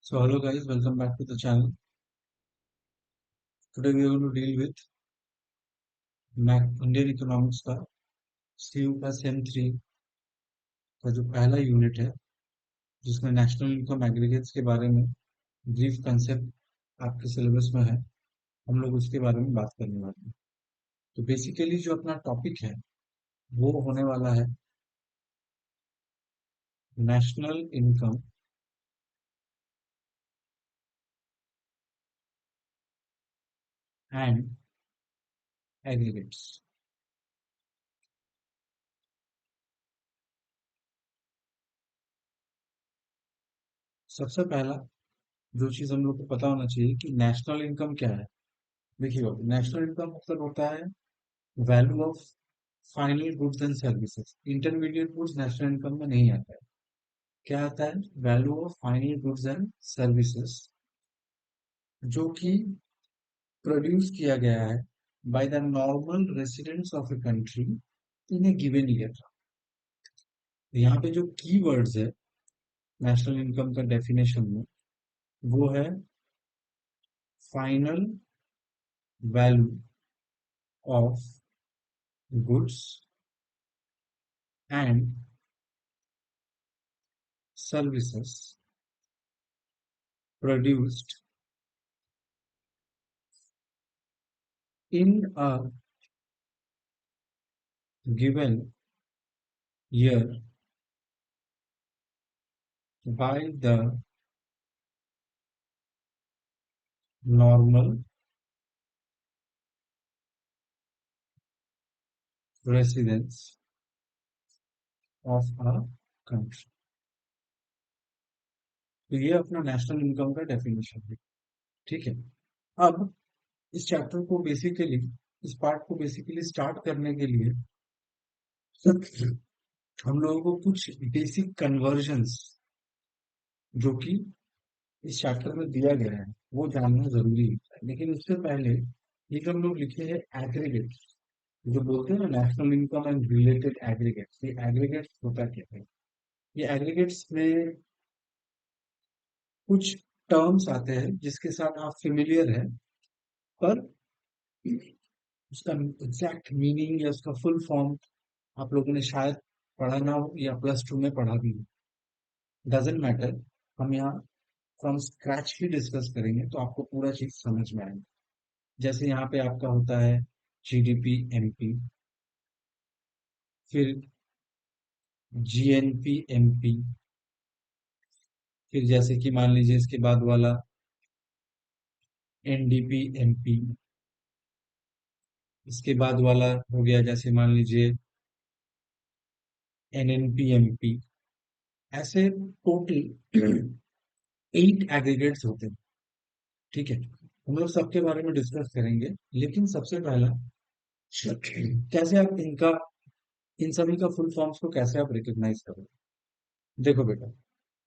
So hello guys, welcome back to the channel. Today we are going to deal with Indian Economics का CU का same 3 का जो पहला unit है जिसमें नेशनल इनकम एग्रीगेट्स के बारे में ब्रीफ कंसेप्ट आपके सिलेबस में है। हम लोग उसके बारे में बात करने वाले हैं। तो बेसिकली जो अपना टॉपिक है वो होने वाला है नेशनल इनकम एंड एग्रीगेट्स। सबसे पहला जो चीज हम लोग को पता होना चाहिए कि नेशनल इनकम क्या है। देखिए, नेशनल इनकम मतलब होता है value of final goods and services. Intermediate goods national income में नहीं आता है। क्या आता है? Value of final goods and services जो कि प्रोड्यूस किया गया है bye the normal residents of a country in A given year. यहाँ पे जो की वर्ड्स है नेशनल इनकम का डेफिनेशन में वो है final value of goods and services produced in a given year by the normal residents of a country। तो ये अपना नेशनल इनकम का डेफिनेशन है। ठीक है। अब इस चैप्टर को बेसिकली, इस पार्ट को बेसिकली स्टार्ट करने के लिए हम लोगों को कुछ बेसिक कन्वर्जन्स जो कि इस चैप्टर में दिया गया है वो जानना जरूरी है। लेकिन उससे पहले ये जो हम लोग लिखे हैं एग्रीगेट, जो बोलते हैं ना national income and related aggregates, ये एग्रीगेट्स होता क्या है? ये एग्रीगेट्स में कुछ टर्म्स आते हैं जिसके साथ आप फेमिलियर हैं, पर उसका एग्जैक्ट मीनिंग या उसका फुल फॉर्म आप लोगों ने शायद पढ़ा ना हो या प्लस टू में पढ़ा भी हो। डजेंट मैटर, हम यहाँ फ्रॉम स्क्रैच ही डिस्कस करेंगे तो आपको पूरा चीज समझ में आएगा। जैसे यहाँ पे आपका होता है जीडीपी एमपी, फिर जीएनपी एमपी, फिर जैसे कि मान लीजिए इसके बाद वाला एनडीपी एमपी, इसके बाद वाला हो गया जैसे मान लीजिए एनएनपी एमपी। ऐसे टोटल 8 एग्रीगेट्स होते हैं। ठीक है, हम लोग सबके बारे में डिस्कस करेंगे, लेकिन सबसे पहला कैसे आप इनका, इन सभी का फुल फॉर्म्स को कैसे आप रिकॉग्नाइज करोगे। देखो बेटा,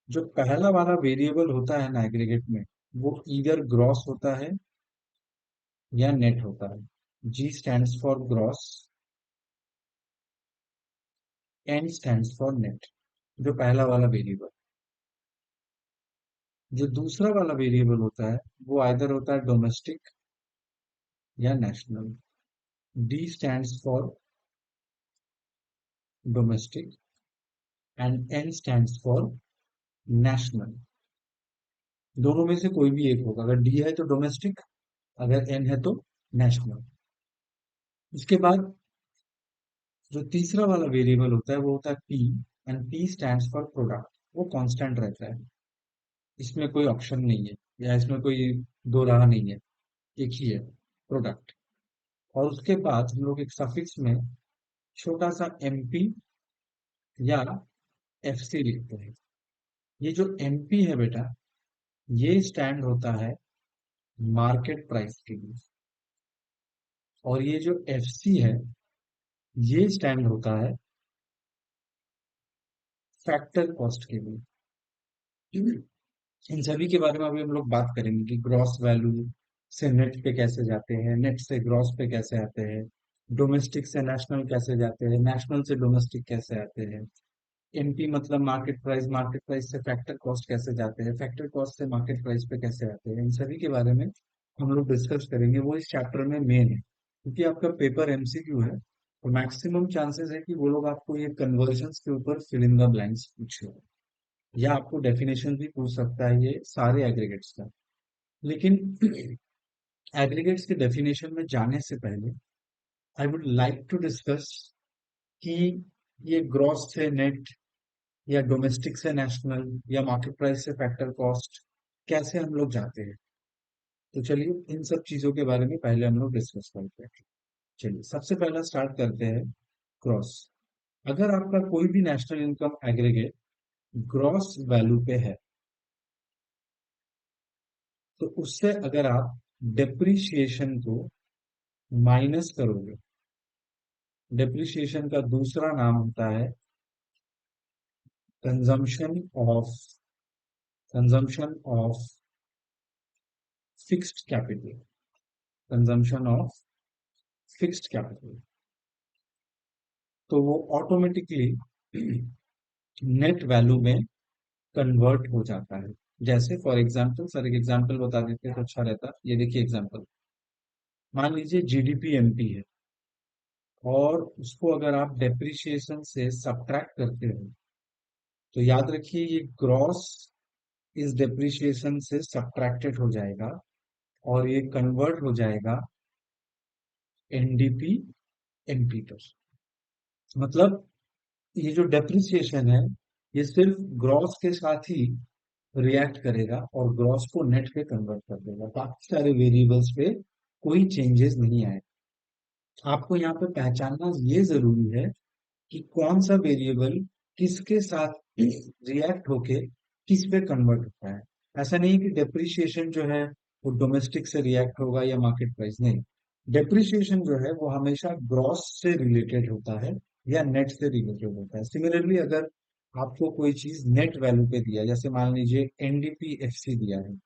जो पहला वाला वेरिएबल होता है ना एग्रीगेट में, वो इधर ग्रॉस होता है या नेट होता है। G stands for gross, N stands for net. जो पहला वाला वेरिएबल, जो दूसरा वाला वेरिएबल होता है वो आइदर होता है डोमेस्टिक या national. D stands for domestic and N stands for national. दोनों में से कोई भी एक होगा, अगर डी है तो डोमेस्टिक, अगर एन है तो नेशनल। उसके बाद जो तीसरा वाला वेरिएबल होता है वो होता है P, and P stands for product. वो कांस्टेंट रहता है, इसमें कोई ऑप्शन नहीं है या इसमें कोई दो राह नहीं है, एक ही है, प्रोडक्ट। और उसके बाद हम लोग एक सफिक्स में छोटा सा एमपी या एफसी लिखते हैं। ये जो एमपी है बेटा, ये स्टैंड होता है मार्केट प्राइस के लिए, और ये जो एफसी है ये स्टैंड होता है फैक्टर कॉस्ट के लिए। इन सभी के बारे में अभी हम लोग बात करेंगे कि ग्रॉस वैल्यू से नेट पे कैसे जाते हैं, नेट से ग्रॉस पे कैसे आते हैं, डोमेस्टिक से नेशनल कैसे जाते हैं, नेशनल से डोमेस्टिक कैसे आते हैं। एमपी मतलब मार्केट प्राइस से फैक्टर कॉस्ट कैसे जाते हैं, फैक्टर कॉस्ट से मार्केट प्राइस पे कैसे आते हैं, इन सभी के बारे में हम लोग डिस्कस करेंगे। वो इस चैप्टर में मेन है, क्योंकि आपका पेपर एमसीक्यू है, तो मैक्सिमम चांसेस है कि वो लोग आपको ये कन्वर्जन्स के ऊपर फिल इन द ब्लैंक्स पूछे, या आपको डेफिनेशन भी पूछ सकता है ये सारे एग्रीगेट्स का। लेकिन एग्रीगेट्स के डेफिनेशन में जाने से पहले I would like to discuss कि ये ग्रॉस से नेट, या डोमेस्टिक से नेशनल, या मार्केट प्राइस से फैक्टर कॉस्ट कैसे हम लोग जाते हैं। तो चलिए इन सब चीजों के बारे में पहले हम लोग डिस्कस करते हैं। चलिए सबसे पहला स्टार्ट करते हैं ग्रॉस। अगर आपका कोई भी national income aggregate gross value पे है, तो उससे अगर आप डेप्रिसिएशन को माइनस करोगे, डेप्रिसिएशन का दूसरा नाम होता है consumption of consumption of fixed capital, consumption of fixed capital, तो वो ऑटोमेटिकली नेट वैल्यू में कन्वर्ट हो जाता है। जैसे फॉर एग्जांपल, सर एक एग्जांपल बता देते तो अच्छा रहता। ये देखिए एग्जांपल, मान लीजिए जीडीपी एमपी है, और उसको अगर आप डेप्रिसिएशन से सब्ट्रैक्ट करते हो, तो याद रखिए ये ग्रॉस इस डेप्रिसिएशन से सब्ट्रैक्टेड हो जाएगा, और ये कन्वर्ट हो जाएगा एनडीपी एमपी पर। मतलब ये जो डेप्रिसिएशन है, ये सिर्फ ग्रॉस के साथ ही रिएक्ट करेगा और ग्रॉस को नेट पे कन्वर्ट कर देगा, बाकी सारे वेरिएबल्स पे कोई चेंजेस नहीं आए। आपको यहाँ पे पहचानना ये जरूरी है कि कौन सा वेरिएबल किसके साथ रिएक्ट होके किस पे कन्वर्ट होता है। ऐसा नहीं कि डेप्रिसिएशन जो है वो डोमेस्टिक से रिएक्ट होगा या मार्केट प्राइस, नहीं। डेप्रिसिएशन जो है वो हमेशा ग्रॉस से रिलेटेड होता है या नेट से रिलेटेड होता है। सिमिलरली अगर आपको कोई चीज नेट वैल्यू पे दिया, जैसे मान लीजिए एनडीपीएफसी दिया है,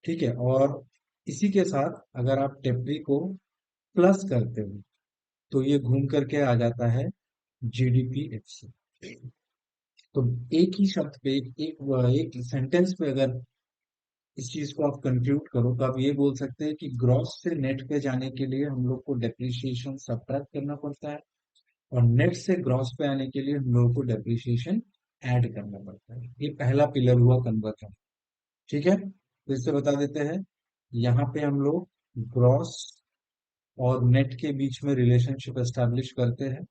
ठीक है, और इसी के साथ अगर आप डेप्री को प्लस करते हो, तो ये घूम करके आ जाता है जीडीपीएफसी। तो एक ही शब्द पे, एक सेंटेंस पे अगर इस चीज को आप कंक्लूड करो, तो आप ये बोल सकते हैं कि ग्रॉस से नेट पे जाने के लिए हम लोग को डेप्रिसिएशन सब्ट्रैक्ट करना पड़ता है, और नेट से ग्रॉस पे आने के लिए हम लोग को डेप्रिसिएशन ऐड करना पड़ता है। ये पहला पिलर हुआ कन्वर्जन, ठीक है। तो इससे बता देते हैं, यहाँ पे हम लोग ग्रॉस और नेट के बीच में रिलेशनशिप एस्टेब्लिश करते हैं,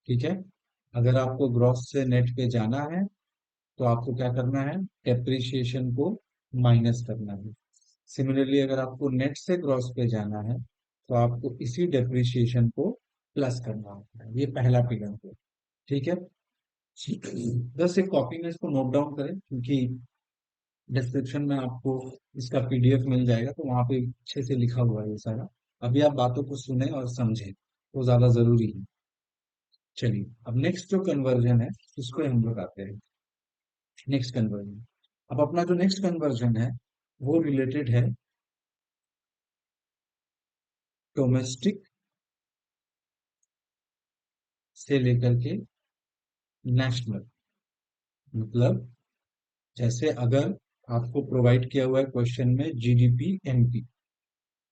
ठीक है। अगर आपको ग्रॉस से नेट पे जाना है, तो आपको क्या करना है, डेप्रिसिएशन को माइनस करना है। सिमिलरली अगर आपको नेट से ग्रॉस पे जाना है, तो आपको इसी डेप्रिसिएशन को प्लस करना होता है। ये पहला पिलर है, ठीक है। बस एक कॉपी में इसको नोट डाउन करें, क्योंकि डिस्क्रिप्शन में आपको इसका पीडीएफ मिल जाएगा, तो वहां पे अच्छे से लिखा हुआ है ये सारा। अभी आप बातों को सुने और समझें, वो ज्यादा जरूरी है। चलिए अब नेक्स्ट जो कन्वर्जन है, उसको हम लोग आते हैं। नेक्स्ट कन्वर्जन, अब अपना जो नेक्स्ट कन्वर्जन है वो रिलेटेड है डोमेस्टिक से लेकर के नेशनल। मतलब जैसे अगर आपको प्रोवाइड किया हुआ है क्वेश्चन में जीडीपी एमपी,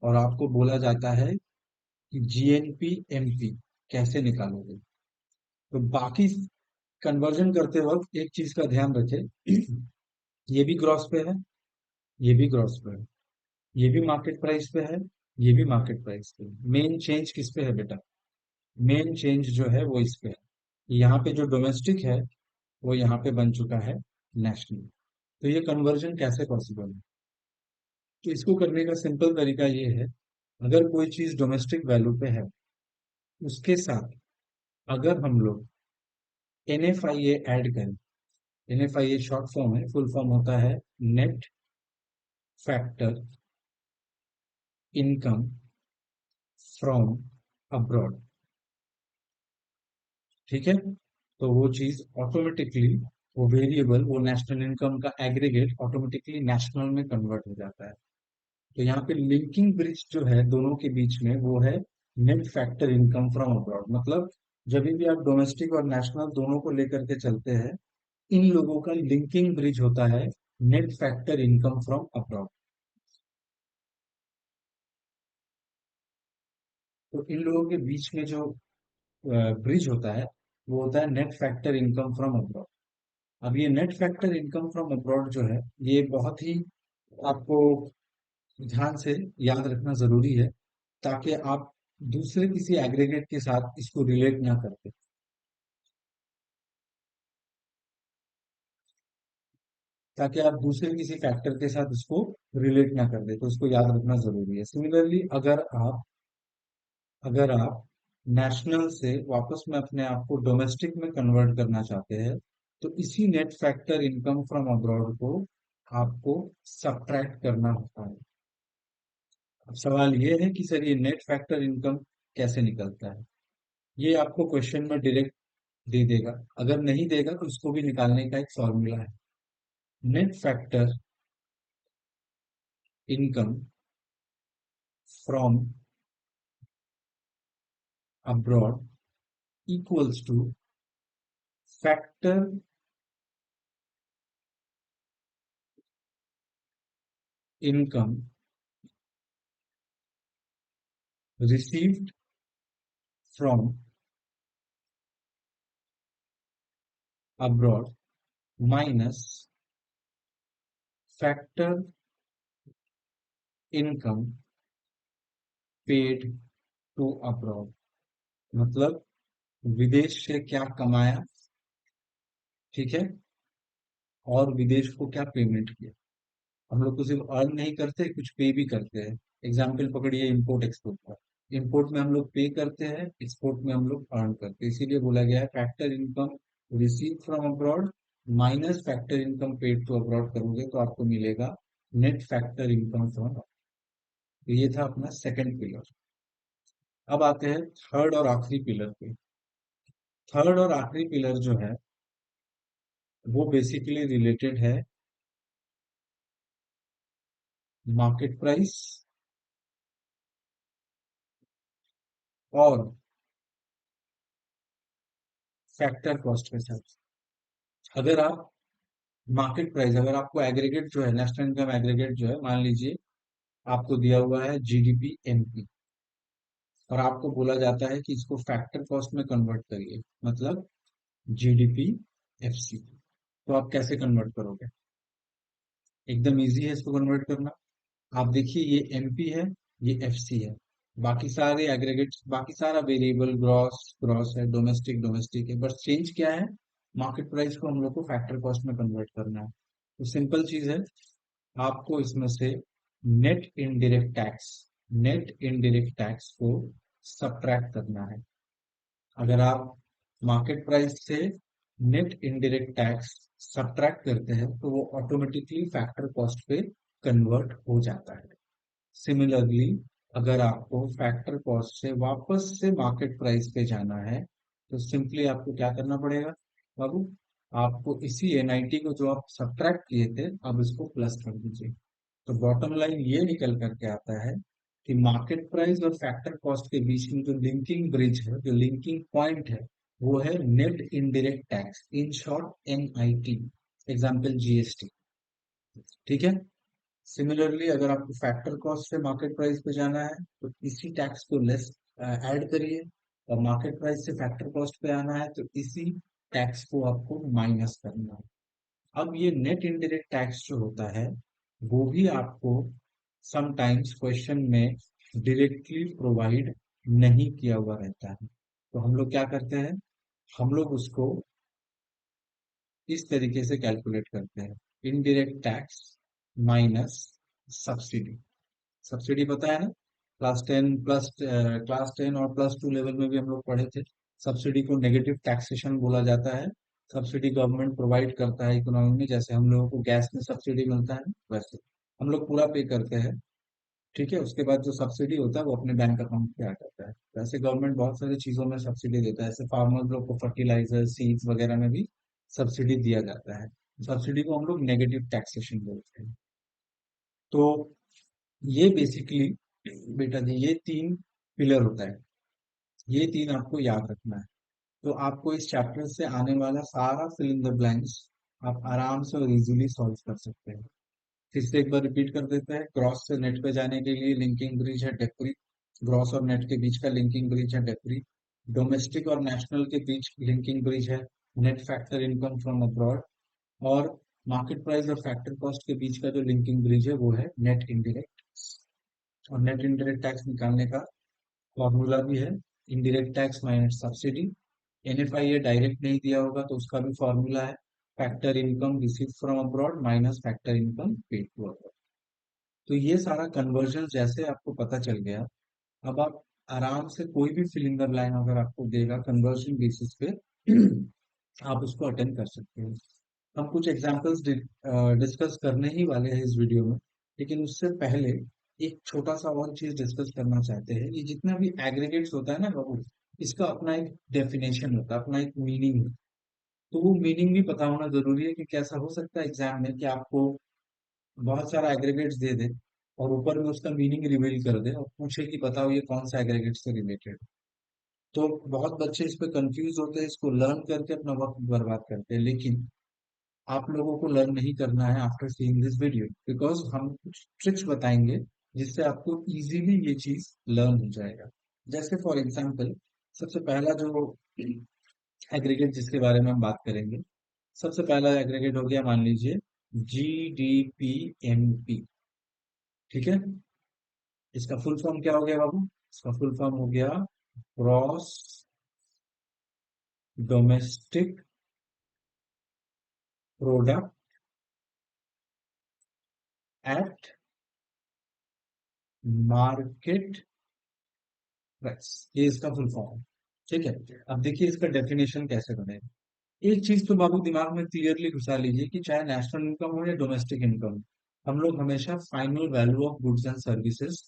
और आपको बोला जाता है कि जीएनपी एमपी कैसे निकालोगे, तो बाकी कन्वर्जन करते वक्त एक चीज का ध्यान रखें, ये भी ग्रॉस पे है, ये भी ग्रॉस पे है, ये भी मार्केट प्राइस पे है, ये भी मार्केट प्राइस पे है। मेन चेंज किस पे है बेटा, मेन चेंज जो है वो इस पे है। यहाँ पे जो डोमेस्टिक है वो यहाँ पे बन चुका है नेशनल। तो ये कन्वर्जन कैसे पॉसिबल है, तो इसको करने का सिंपल तरीका ये है, अगर कोई चीज डोमेस्टिक वैल्यू पे है, उसके साथ अगर हम लोग एनएफआईए ऐड करें, एनएफआईए शॉर्ट फॉर्म है, फुल फॉर्म होता है net factor income from abroad, ठीक है। तो वो चीज ऑटोमेटिकली, वो वेरिएबल, वो नेशनल इनकम का एग्रीगेट ऑटोमेटिकली नेशनल में कन्वर्ट हो जाता है। तो यहाँ पे लिंकिंग ब्रिज जो है दोनों के बीच में, वो है net factor income from abroad. मतलब जब भी आप डोमेस्टिक और नेशनल दोनों को लेकर के चलते हैं, इन लोगों का लिंकिंग ब्रिज होता है net factor income from abroad. तो इन लोगों के बीच में जो ब्रिज होता है वो होता है net factor income from abroad. अब ये net factor income from abroad जो है, ये बहुत ही आपको ध्यान से याद रखना जरूरी है, ताकि आप दूसरे किसी एग्रीगेट के साथ इसको रिलेट ना करते, ताकि आप दूसरे किसी फैक्टर के साथ इसको रिलेट ना कर दे, तो इसको याद रखना जरूरी है। सिमिलरली अगर आप नेशनल से वापस में अपने आप को डोमेस्टिक में कन्वर्ट करना चाहते हैं, तो इसी net factor income from abroad को आपको सब्ट्रैक्ट करना होता है। अब सवाल ये है कि सर ये नेट फैक्टर इनकम कैसे निकलता है? ये आपको क्वेश्चन में डायरेक्ट दे देगा, अगर नहीं देगा तो इसको भी निकालने का एक फॉर्मूला है। Net factor income from abroad equals to factor income received from abroad minus factor income paid to abroad. मतलब विदेश से क्या कमाया, ठीक है, और विदेश को क्या पेमेंट किया। हम लोग तो सिर्फ अर्न नहीं करते, कुछ पे भी करते हैं। एग्जाम्पल पकड़िए इम्पोर्ट एक्सपोर्ट का। इम्पोर्ट में हम लोग पे करते हैं, एक्सपोर्ट में हम लोग अर्न करते हैं। इसीलिए बोला गया है factor income receive from abroad minus factor income paid to abroad करोगे तो आपको मिलेगा नेट फैक्टर इनकम फ्रॉम। तो ये था अपना सेकंड पिलर। अब आते हैं थर्ड और आखिरी पिलर पे। थर्ड और आखिरी पिलर जो है वो बेसिकली रिलेटेड है मार्केट प्राइस और फैक्टर कॉस्ट के साथ। अगर आप मार्केट प्राइस, अगर आपको एग्रीगेट जो है नेशनल इनकम एग्रीगेट जो है, मान लीजिए आपको दिया हुआ है जीडीपी एमपी, और आपको बोला जाता है कि इसको फैक्टर कॉस्ट में कन्वर्ट करिए, मतलब जीडीपी एफसी, तो आप कैसे कन्वर्ट करोगे? एकदम इजी है इसको कन्वर्ट करना। आप देखिए ये एमपी है, ये एफसी है, बाकी सारे एग्रीगेट्स, बाकी सारा वेरिएबल ग्रॉस ग्रॉस है, डोमेस्टिक डोमेस्टिक है, बस चेंज क्या है, मार्केट प्राइस को हम लोग को फैक्टर कॉस्ट में कन्वर्ट करना है। तो सिंपल चीज है, आपको इसमें से net indirect tax, net indirect tax को सब्ट्रैक्ट करना है। अगर आप मार्केट प्राइस से नेट इनडायरेक्ट टैक्स सब्ट्रैक्ट करते हैं तो वो ऑटोमेटिकली फैक्टर कॉस्ट पे कन्वर्ट हो जाता है। सिमिलरली अगर आपको फैक्टर कॉस्ट से वापस से मार्केट प्राइस पे जाना है, तो सिंपली आपको क्या करना पड़ेगा बाबू, आपको इसी एनआईटी को जो आप सब्ट्रैक्ट किए थे अब इसको प्लस कर दीजिए। तो बॉटम लाइन ये निकल करके आता है कि मार्केट प्राइस और फैक्टर कॉस्ट के बीच में जो लिंकिंग ब्रिज है, जो लिंकिंग पॉइंट है, वो है net indirect tax, in short NIT, example GST. ठीक है। सिमिलरली अगर आपको फैक्टर कॉस्ट से मार्केट प्राइस पे जाना है तो इसी टैक्स को लेस ऐड करिए, और मार्केट प्राइस से फैक्टर कॉस्ट पे आना है तो इसी टैक्स को आपको माइनस करना है। अब ये नेट इनडायरेक्ट टैक्स जो होता है वो भी आपको समटाइम्स क्वेश्चन में डायरेक्टली प्रोवाइड नहीं किया हुआ रहता है। तो हम लोग क्या करते हैं, हम लोग उसको इस तरीके से कैलकुलेट करते हैं, indirect tax minus subsidy. Subsidy पता है ना, क्लास टेन और +2 लेवल में भी हम लोग पढ़े थे। सब्सिडी को नेगेटिव टैक्सेशन बोला जाता है। सब्सिडी गवर्नमेंट प्रोवाइड करता है इकोनॉमी में, जैसे हम लोगों को गैस में सब्सिडी मिलता है ना, वैसे हम लोग पूरा पे करते हैं। ठीक है, उसके बाद जो सब्सिडी होता है वो अपने बैंक अकाउंट पे आ जाता है। वैसे गवर्नमेंट बहुत सारी चीजों में सब्सिडी देता है, जैसे फार्मर्स लोग को फर्टिलाइजर सीड्स वगैरह में भी सब्सिडी दिया जाता है। सब्सिडी को हम लोग नेगेटिव टैक्सेशन बोलते हैं। तो ये बेसिकली बेटा जी ये तीन पिलर होता है, ये तीन आपको याद रखना है। तो आपको इस चैप्टर से आने वाला सारा फिल इन द ब्लैंक्स आप आराम से और इजीली सॉल्व कर सकते हैं। फिर से एक बार रिपीट कर देते हैं। ग्रॉस से नेट पे जाने के लिए लिंकिंग ब्रिज है डेप्री। ग्रॉस और नेट के बीच का लिंकिंग ब्रिज है डेप्री। डोमेस्टिक और नेशनल के बीच लिंकिंग ब्रिज है net factor income from abroad. और मार्केट प्राइस और फैक्टर कॉस्ट के बीच का जो लिंकिंग ब्रिज है वो है नेट इनडायरेक्ट। और नेट इनडायरेक्ट टैक्स निकालने का फॉर्मूला भी है indirect tax minus subsidy. NFI ये डायरेक्ट नहीं दिया होगा तो उसका भी फॉर्मूला है factor income receive from abroad minus factor income paid to abroad. तो ये सारा कन्वर्जन जैसे आपको पता चल गया, अब आप आराम से कोई भी फिल इन द ब्लैंक अगर आपको देगा कन्वर्जन बेसिस पे आप उसको अटेंड कर सकते हो। हम कुछ एग्जांपल्स डिस्कस करने ही वाले हैं इस वीडियो में, लेकिन उससे पहले एक छोटा सा और चीज डिस्कस करना चाहते हैं। ये जितना भी एग्रीगेट्स होता है ना बाबू, इसका अपना एक डेफिनेशन होता है, अपना एक मीनिंग होता है। तो वो मीनिंग भी पता होना जरूरी है कि कैसा हो सकता है एग्जाम में कि आपको बहुत सारा एग्रीगेट्स दे दे और ऊपर में उसका मीनिंग रिवील कर दे और पूछे कि बताओ ये कौन सा एग्रीगेट से रिलेटेड। तो बहुत बच्चे इस पे कंफ्यूज होते हैं, इसको लर्न करके अपना वक्त बर्बाद करते हैं। लेकिन आप लोगों को लर्न नहीं करना है after seeing this video, because हम कुछ ट्रिक्स बताएंगे जिससे आपको इजीली ये चीज लर्न हो जाएगा। जैसे फॉर एग्जांपल, सबसे पहला जो एग्रीगेट जिसके बारे में हम बात करेंगे, सबसे पहला एग्रीगेट हो गया मान लीजिए GDP MP। ठीक है, इसका फुल फॉर्म क्या हो गया बाबू? इसका फुल फॉर्म हो गया gross domestic product at market price. ये इसका फुल फॉर्म है। ठीक है, अब देखिए इसका डेफिनेशन कैसे बनेगा। एक चीज तो बाबू दिमाग में क्लियरली घुसा लीजिए कि चाहे नेशनल इनकम हो या डोमेस्टिक इनकम, हम लोग हमेशा final value of goods and services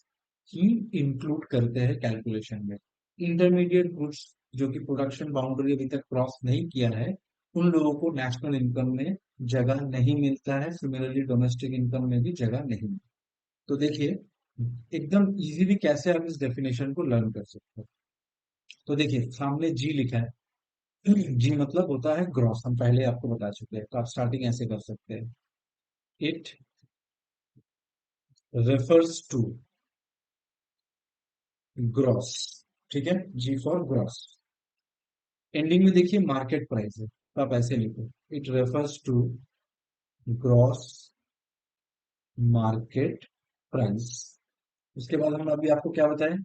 he include करते हैं कैलकुलेशन में। इंटरमीडिएट गुड्स जो कि प्रोडक्शन बाउंड्री अभी तक क्रॉस नहीं किया है, उन लोगों को नेशनल इनकम में जगह नहीं मिलता है। सिमिलरली डोमेस्टिक इनकम में भी जगह नहीं मिलती। तो देखिए एकदम इजीली कैसे आप इस डेफिनेशन को लर्न कर सकते हैं। तो देखिए सामने जी लिखा है। जी मतलब होता है ग्रॉस, हम पहले आपको बता चुके हैं, तो आप स्टार्टिंग ऐसे कर सकते हैं। It refers to gross. ठीक है, जी फॉर ग्रॉस। एंडिंग में देखिए मार्केट प्राइस है तो आप ऐसे लिखो it refers to gross market price. उसके बाद हम अभी आपको क्या बताएं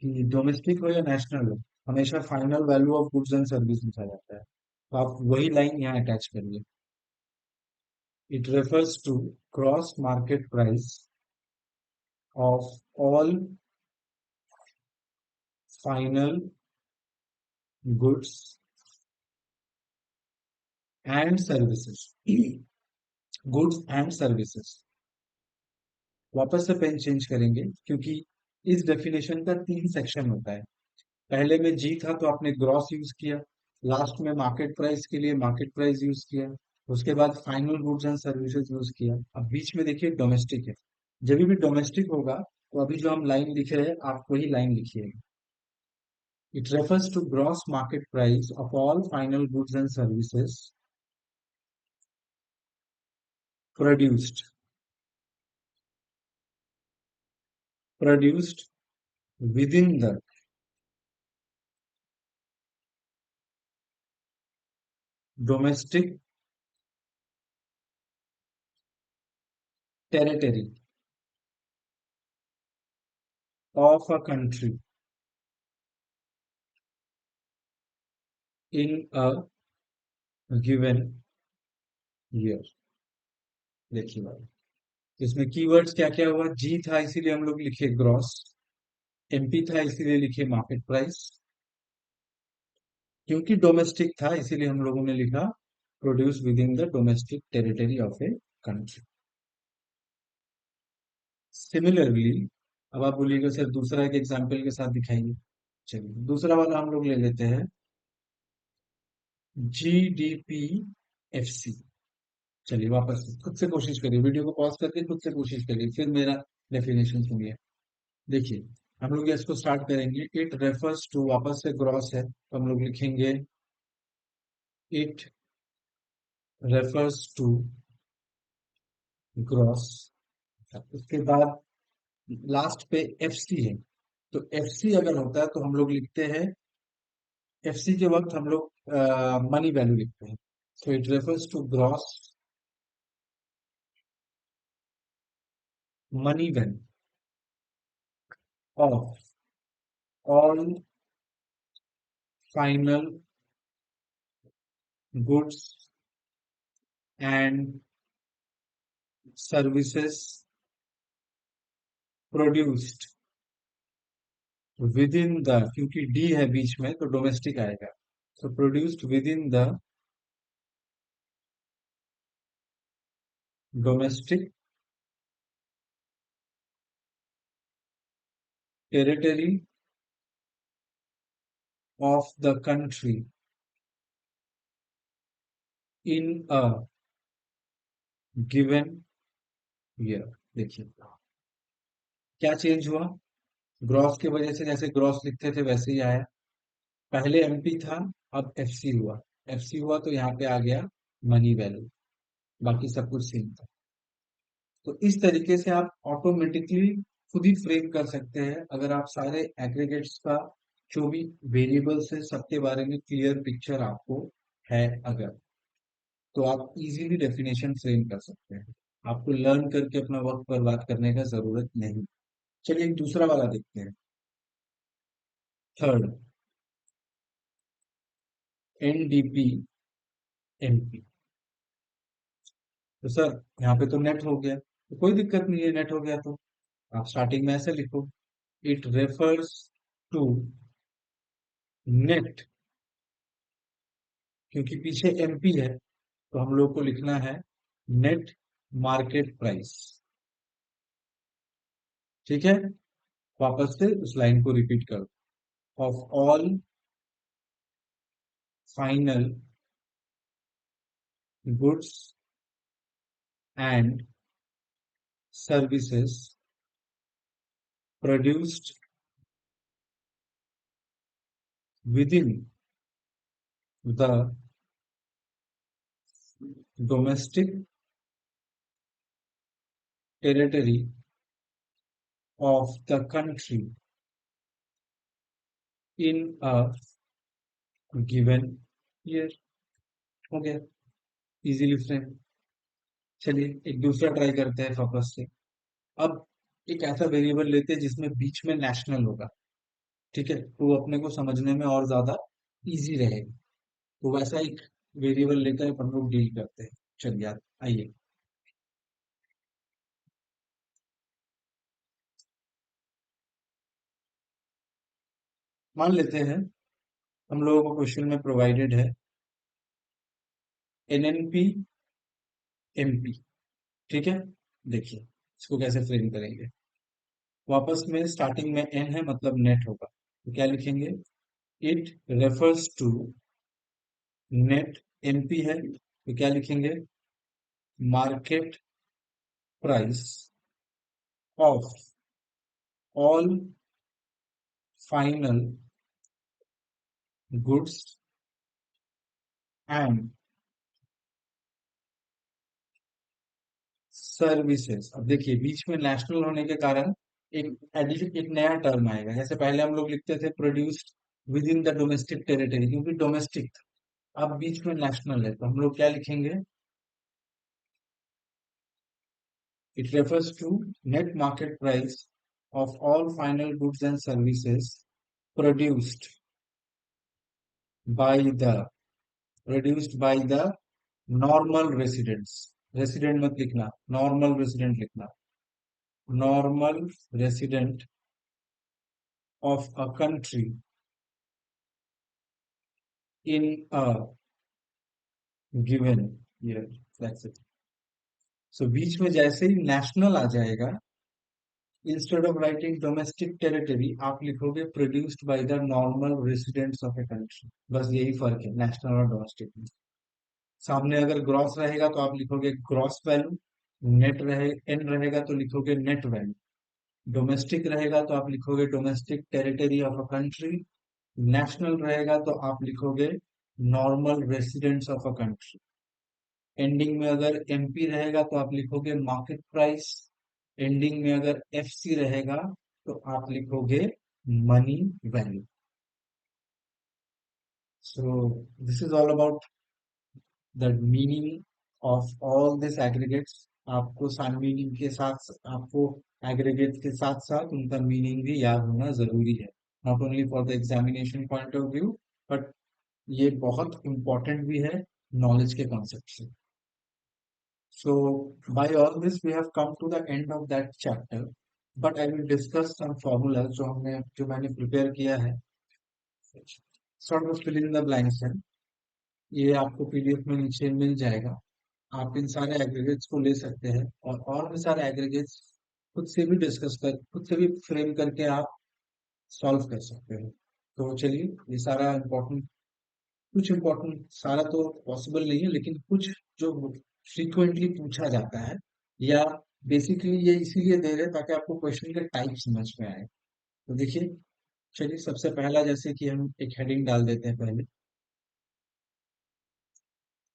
कि डोमेस्टिक हो या नेशनल हो, हमेशा final value of goods and service लिखा जाता है। तो आप वही लाइन यहाँ अटैच करिए। It refers to cross market price of all final goods and services. Goods and services, वापस से पेन चेंज करेंगे क्योंकि इस डेफिनेशन का तीन सेक्शन होता है। पहले में जी था तो आपने ग्रॉस यूज किया, लास्ट में मार्केट प्राइस के लिए मार्केट प्राइस यूज किया, उसके बाद final goods and services use किया। अब बीच में देखिए डोमेस्टिक है। जब भी डोमेस्टिक होगा तो अभी जो हम लाइन लिखे हैं आप वही लाइन लिखिएगा। It refers to gross market price of all final goods and services produced produced within the domestic territory of a country in a given year। देखिए भाई इसमें कीवर्ड्स क्या क्या हुआ, जी था इसीलिए हम लोग लिखे ग्रॉस, एमपी था इसीलिए लिखे मार्केट प्राइस, क्योंकि डोमेस्टिक था इसीलिए हम लोगों ने लिखा produce with in the domestic territory of a country. Similarly अब आप बोलिएगा सर दूसरा एक एग्जाम्पल के साथ दिखाइए। चलिए दूसरा वाला हम लोग ले लेते हैं GDP FC। चलिए वापस से खुद से कोशिश करिए, वीडियो को पॉज करके खुद से कोशिश करिए फिर मेरा डेफिनेशन सुनिए। देखिए हम लोग इसको स्टार्ट करेंगे। इट रेफर्स टू, वापस से ग्रॉस है तो हम लोग लिखेंगे इट रेफर्स टू ग्रॉस। उसके बाद लास्ट पे एफ सी है, तो एफ सी अगर होता है तो हम लोग लिखते हैं, एफ सी के वक्त हम लोग मनी वैल्यू लिखते हैं। So it refers to gross money value of all final goods and services produced within the, क्योंकि डी है बीच में तो डोमेस्टिक आएगा, so produced within the domestic territory of the country in a given year. देखिए क्या change हुआ, gross की वजह से जैसे ग्रॉस लिखते थे वैसे ही आया, पहले एमपी था, अब एफसी हुआ, एफसी हुआ तो यहाँ पे आ गया मनी वैल्यू, बाकी सब कुछ सेम था। तो इस तरीके से आप ऑटोमेटिकली खुद ही फ्रेम कर सकते हैं, अगर आप सारे एग्रीगेट्स का जो भी वेरिएबल्स है सबके बारे में क्लियर पिक्चर आपको है अगर, तो आप इजीली डेफिनेशन फ्रेम कर सकते हैं। आपको लर्न करके अपना वक्त बर्बाद करने का जरूरत नहीं। चलिए एक दूसरा वाला देखते हैं, थर्ड, एनडीपी एमपी। तो सर यहाँ पे तो नेट हो गया, तो कोई दिक्कत नहीं है, नेट हो गया तो आप स्टार्टिंग में ऐसे लिखो, इट रेफर्स टू नेट, क्योंकि पीछे एमपी है तो हम लोग को लिखना है नेट मार्केट प्राइस। ठीक है, वापस से उस लाइन को रिपीट करो, of all final goods and services produced within the domestic territory of the country in a given year. हो गया, इजीली फ्रेम। चलिए एक दूसरा ट्राई करते हैं फोकस से। अब एक ऐसा वेरिएबल लेते हैं जिसमें बीच में नेशनल होगा, ठीक है, तो वो अपने को समझने में और ज्यादा इजी रहेगा, तो वैसा एक वेरिएबल लेकर अपन लोग डील करते हैं। चलिए आइए, मान लेते हैं हम लोगों को क्वेश्चन में प्रोवाइडेड है एनएनपी एमपी। ठीक है, देखिए इसको कैसे फ्रेम करेंगे। वापस में स्टार्टिंग में एन है मतलब नेट होगा, तो क्या लिखेंगे, it refers to net, NP है तो क्या लिखेंगे, market price of all final goods and services. अब देखिए बीच में नेशनल होने के कारण एक एडिशन, एक नया टर्म आएगा, जैसे पहले हम लोग लिखते थे produced within the domestic territory, क्योंकि डोमेस्टिक था, अब बीच में नेशनल है तो हम लोग क्या लिखेंगे, it refers to net market price of all final goods and services produced by the, produced by the normal residents, resident मत लिखना, नॉर्मल रेसिडेंट लिखना, normal resident of a country in a given year, that's it. So बीच में जैसे ही national आ जाएगा, instead of writing domestic territory आप लिखोगे produced by the normal residents of a country, बस यही फर्क है नेशनल और डोमेस्टिक में। सामने अगर ग्रॉस रहेगा तो आप लिखोगे ग्रॉस वैल्यू, नेट रहे एन रहेगा तो लिखोगे नेट वैल्यू, डोमेस्टिक रहेगा तो आप लिखोगे domestic territory of a country, national रहेगा तो आप लिखोगे normal residents of a country. Ending में अगर एमपी रहेगा तो आप लिखोगे मार्केट प्राइस। एंडिंग में अगर एफसी रहेगा तो आप लिखोगे money value. So this is all about the meaning of all this aggregates. आपको सारे मीनिंग के साथ आपको एग्रीगेट के साथ साथ उनका मीनिंग भी याद होना जरूरी है, not only for the examination point of view, but ये बहुत इंपॉर्टेंट भी है नॉलेज के कॉन्सेप्ट से। So by all this we have come to the end of that chapter, but I will discuss some formulas जो मैंने prepare किया है, sort of fill in the blanks है। ये आपको पीडीएफ में नीचे मिल जाएगा। आप इन सारे एग्रीगेट्स को ले सकते हैं और भी सारे एग्रीगेट्स खुद से भी फ्रेम करके आप सॉल्व कर सकते हैं। तो चलिए, ये सारा इम्पोर्टेंट कुछ इम्पोर्टेंट सारा तो पॉसिबल नहीं है, लेकिन कुछ जो फ्रीक्वेंटली पूछा जाता है, या बेसिकली ये इसीलिए दे रहे हैं ताकि आपको क्वेश्चन के टाइप समझ में आए। तो देखिए, चलिए सबसे पहला जैसे कि हम एक हेडिंग डाल देते हैं पहले,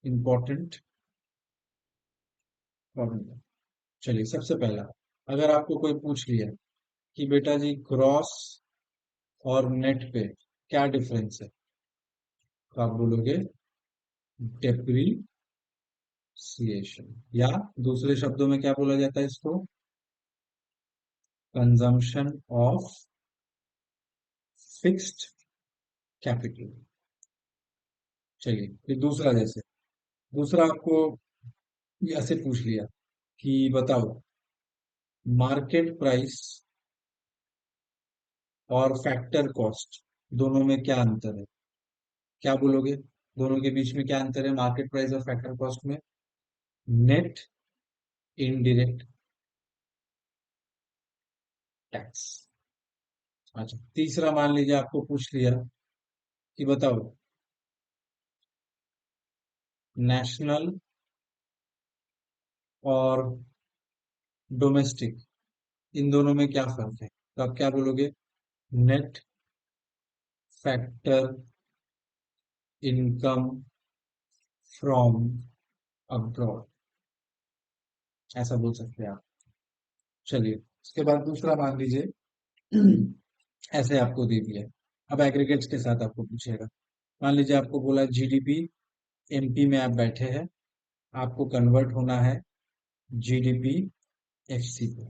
इम्पोर्टेंट फॉर्मूला। चलिए सबसे पहला, अगर आपको कोई पूछ लिया कि बेटा जी ग्रॉस और नेट पे क्या डिफरेंस है, तो आप बोलोगे डेप्रीसिएशन, या दूसरे शब्दों में क्या बोला जाता है इसको, कंजम्पशन ऑफ फिक्स्ड कैपिटल। चलिए फिर दूसरा, जैसे दूसरा आपको ऐसे पूछ लिया कि बताओ मार्केट प्राइस और फैक्टर कॉस्ट दोनों में क्या अंतर है, क्या बोलोगे, दोनों के बीच में क्या अंतर है मार्केट प्राइस और फैक्टर कॉस्ट में? Net indirect tax. अच्छा, तीसरा मान लीजिए आपको पूछ लिया कि बताओ नेशनल और डोमेस्टिक, इन दोनों में क्या फर्क है, तो आप क्या बोलोगे? Net factor income from abroad, ऐसा बोल सकते हैं आप। चलिए उसके बाद दूसरा मान लीजिए ऐसे आपको दे दिया, अब एग्रीगेट्स के साथ आपको पूछेगा। मान लीजिए आपको बोला जीडीपी, एमपी में आप बैठे हैं, आपको कन्वर्ट होना है जीडीपी एफसी पे,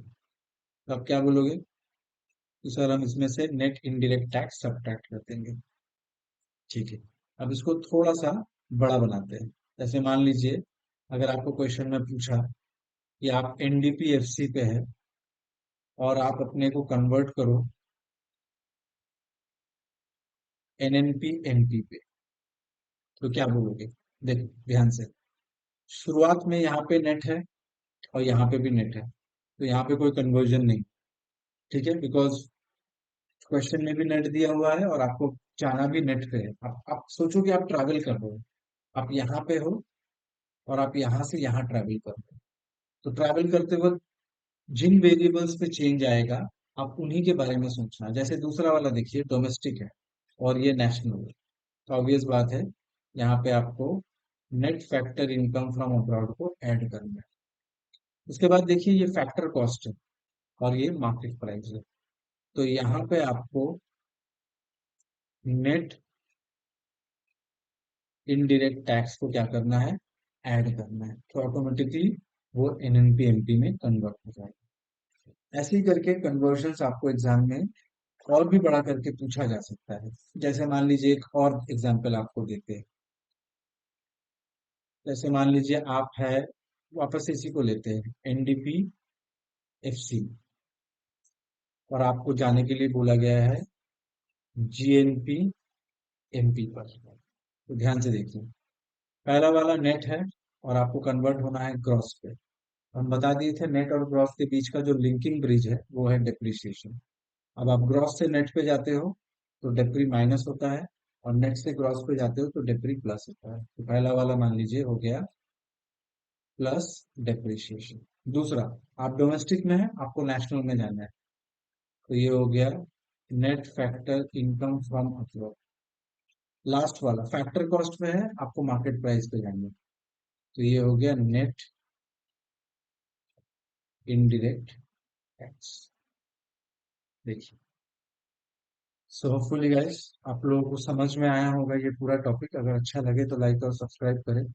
तो आप क्या बोलोगे? तो सर हम इसमें से नेट इनडायरेक्ट टैक्स सब्ट्रैक्ट कर देंगे। ठीक है, अब इसको थोड़ा सा बड़ा बनाते हैं। जैसे मान लीजिए अगर आपको क्वेश्चन में पूछा कि आप एनडीपी एफसी पे है और आप अपने को कन्वर्ट करो एनएनपी एनपी पे, तो क्या बोलोगे? देखो ध्यान से, शुरुआत में यहाँ पे नेट है और यहाँ पे भी नेट है, तो यहाँ पे कोई कन्वर्जन नहीं। ठीक है, बिकॉज क्वेश्चन में भी नेट दिया हुआ है और आपको जाना भी नेट पे है। आप सोचो कि आप ट्रैवल कर रहे हो, आप यहाँ पे हो और आप यहाँ से यहाँ ट्रैवल कर रहे हो, तो ट्रैवल करते वक्त जिन वेरिएबल्स पे चेंज आएगा आप उन्हीं के बारे में सोचना। जैसे दूसरा वाला देखिए डोमेस्टिक है और ये नेशनल है, तो ऑब्वियस बात है यहाँ पे आपको net factor income from abroad को ऐड करना है। उसके बाद देखिए ये फैक्टर कॉस्ट है और ये मार्केट प्राइस है, तो यहाँ पे आपको नेट इनडायरेक्ट टैक्स को क्या करना है, ऐड करना है, तो ऑटोमेटिकली वो एनएनपी एमपी में कन्वर्ट हो जाएगा। ऐसे ही करके कन्वर्जन आपको एग्जाम में और भी बड़ा करके पूछा जा सकता है। जैसे मान लीजिए एक और एग्जाम्पल आपको देते हैं, जैसे मान लीजिए आप है, वापस इसी को लेते हैं एनडीपी एफसी, और आपको जाने के लिए बोला गया है जीएनपी एमपी पर। तो ध्यान से देखिए, पहला वाला नेट है और आपको कन्वर्ट होना है ग्रॉस पे। हम बता दिए थे नेट और ग्रॉस के बीच का जो लिंकिंग ब्रिज है वो है डेप्रिसिएशन। अब आप ग्रॉस से नेट पे जाते हो तो डेप्री माइनस होता है, और नेट से ग्रॉस पे जाते हो तो डेप्री प्लस होता है। तो पहला वाला मान लीजिए हो गया प्लस डेप्रिसिएशन। दूसरा, आप डोमेस्टिक में है, आपको नेशनल में जाना है, तो ये हो गया net factor income from abroad. Last वाला फैक्टर कॉस्ट में है, आपको मार्केट प्राइस पे जाएंगे। तो ये हो गया नेट इनडायरेक्ट टैक्स। देखिए, सो होपफुली गाइस आप लोगों को समझ में आया होगा ये पूरा टॉपिक। अगर अच्छा लगे तो लाइक और सब्सक्राइब करें।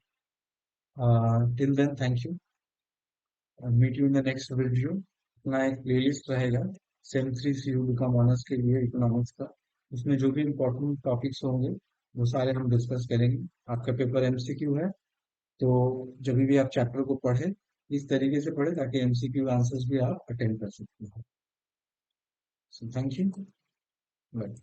Till then thank you, meet you in the next video. अपना एक प्लेलिस्ट रहेगा sem three C U BCom honours के लिए इकोनॉमिक्स का, उसमें जो भी इम्पोर्टेंट टॉपिक्स होंगे वो सारे हम डिस्कस करेंगे। आपका पेपर एमसीक्यू है, तो जब भी आप चैप्टर को पढ़े इस तरीके से पढ़े ताकि एमसीक्यू आंसर्स भी आप अटेंड कर सकते हो। So thank you. बाय।